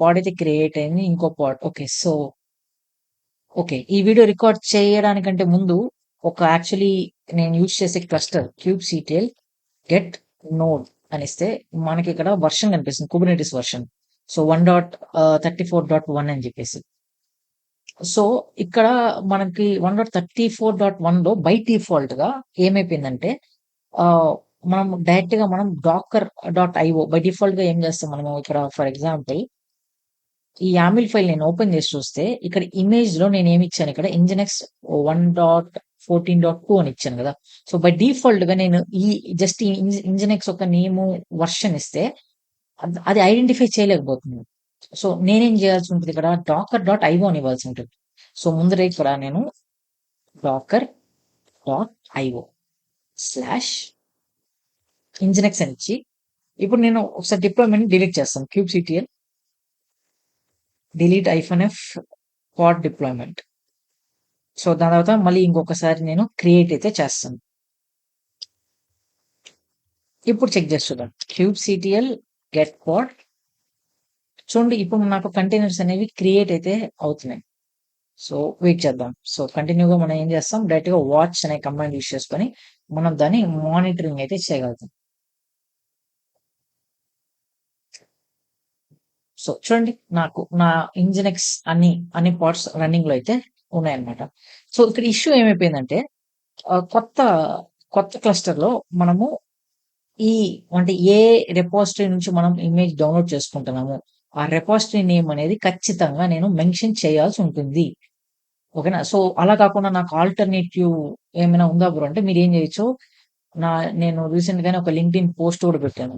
పాడ్ అయితే క్రియేట్ అయింది. ఇంకో పాడ్. ఓకే. So, okay. ఈ వీడియో రికార్డ్ చేయడానికంటే ముందు యాక్చువల్లీ నేను యూజ్ చేసే క్లస్టర్ kubectl గెట్ నోడ్ అనిస్తే మనకిక్కడ వెర్షన్ కనిపిస్తుంది. Kubernetes version. సో, 1.34.1 అని చెప్పేసి. సో, ఇక్కడ మనకి 1.34.1లో బై డిఫాల్ట్‌గా ఏమైపోయిందంటే మనం డైరెక్ట్‌గా డాకర్ బై డిఫాల్ట్‌గా ఏం చేస్తాం మనము ఇక్కడ ఫర్ ఎగ్జాంపుల్ ఈ యామిల్ ఫైల్ నేను ఓపెన్ చేసి చూస్తే ఇక్కడ ఇమేజ్‌లో నేనేమి ఇచ్చాను ఇక్కడ ఇంజినెక్స్ 1.14.2 అని ఇచ్చాను కదా! సో, బై డిఫాల్ట్‌గా నేను ఈ జస్ట్ ఈ ఇంజినెక్స్ ఒక నేము వెర్షన్ ఇస్తే అది ఐడెంటిఫై చేయలేకపోతుంది. సో, నేనేం చేయాల్సి ఉంటది ఇక్కడ docker.io అని ఇవ్వాల్సి ఉంటుంది. సో, ముందర ఇక్కడ నేను docker.io స్లాష్ ఇంజినెక్స్ అని ఇచ్చి ఇప్పుడు నేను ఒకసారి డిప్లాయ్‌మెంట్ డిలీట్ చేస్తాను. kubectl డిలీట్ -f పాడ్ డిప్లాయ్‌మెంట్. సో, దాని తర్వాత మళ్ళీ ఇంకొకసారి నేను క్రియేట్ అయితే చేస్తాను. ఇప్పుడు చెక్ చేసి చూద్దాం. kubectl గెట్ పాడ్. చూడండి ఇప్పుడు నాకు కంటైనర్స్ అనేవి క్రియేట్ అయితే అవుతున్నాయి. సో, వెయిట్ చేద్దాం. సో, కంటిన్యూగా మనం ఏం చేస్తాం డైరెక్ట్‌గా వాచ్ అనే కమాండ్ యూజ్ చేసుకొని మనం దాన్ని మానిటరింగ్ అయితే చేయగలుగుతాం. సో, చూడండి నాకు నా ఇంజినెక్స్ అన్ని పాడ్స్ రన్నింగ్‌లో అయితే ఉన్నాయన్నమాట. సో, ఇక్కడ ఇష్యూ ఏమైపోయిందంటే కొత్త క్లస్టర్‌లో మనము అంటే ఏ రిపోజిటరీ నుంచి మనం ఇమేజ్ డౌన్‌లోడ్ చేసుకుంటున్నామో, ఆ రిపోజిటరీ నేమ్ అనేది ఖచ్చితంగా నేను మెన్షన్ చేయాల్సి ఉంటుంది. ఓకేనా? సో, అలా కాకుండా నాకు ఆల్టర్‌నేటివ్ ఏమైనా ఉందా బ్రో అంటే మీరేం చేయొచ్చు, నేను రీసెంట్‌గానే ఒక లింక్డ్ఇన్ పోస్ట్ కూడా పెట్టాను.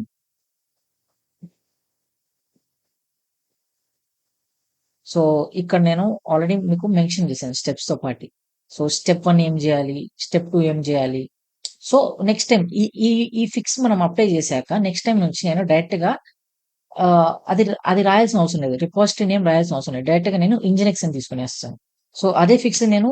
సో, ఇక్కడ నేను ఆల్రెడీ మీకు మెన్షన్ చేశాను స్టెప్స్‌తో పాటి. సో, స్టెప్ 1 ఏం చేయాలి? స్టెప్ 2 ఏం చేయాలి? సో, నెక్స్ట్ టైమ్ ఈ ఈ ఈ ఫిక్స్ మనం అప్లై చేశాక నెక్స్ట్ టైమ్ నుంచి నేను డైరెక్ట్‌గా అది రాయాల్సిన అవసరం లేదు. రిపోజిటరీ నేమ్ రాయాల్సిన అవసరం లేదు. డైరెక్ట్‌గా నేను ఇంజినెక్స్ అని తీసుకొనేస్తాను. సో, అదే ఫిక్స్ నేను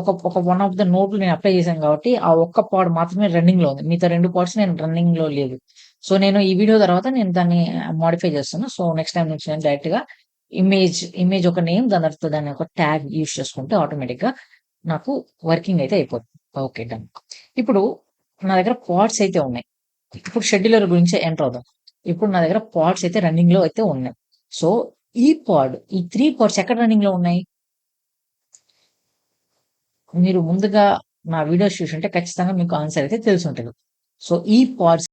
ఒక వన్ ఆఫ్ ద నోడ్‌లు నేను అప్లై చేశాను కాబట్టి ఆ ఒక్క పాడ్ మాత్రమే రన్నింగ్‌లో ఉంది. మిగతా 2 పాడ్స్ నేను రన్నింగ్‌లో లేవు. సో, నేను ఈ వీడియో తర్వాత నేను దాన్ని మోడిఫై చేస్తాను. సో, నెక్స్ట్ టైమ్ నుంచి నేను డైరెక్ట్‌గా ఇమేజ్ ఒక నేమ్ దాని తర్వాత దాన్ని ఒక ట్యాగ్ యూజ్ చేసుకుంటే ఆటోమేటిక్‌గా నాకు వర్కింగ్ అయితే అయిపోతుంది. ఓకే. డన్. ఇప్పుడు నా దగ్గర పాడ్స్ అయితే ఉన్నాయి. ఇప్పుడు షెడ్యూలర్ గురించి ఎంటర్ అవుదాం. ఇప్పుడు నా దగ్గర పాడ్స్ అయితే రన్నింగ్‌లో అయితే ఉన్నాయి. సో, ఈ 3 పాడ్స్ ఎక్కడ రన్నింగ్‌లో ఉన్నాయి? మీరు ముందుగా నా వీడియోస్ చూసుంటే ఖచ్చితంగా మీకు ఆన్సర్ అయితే తెలిసుంటది. సో, ఈ పాడ్స్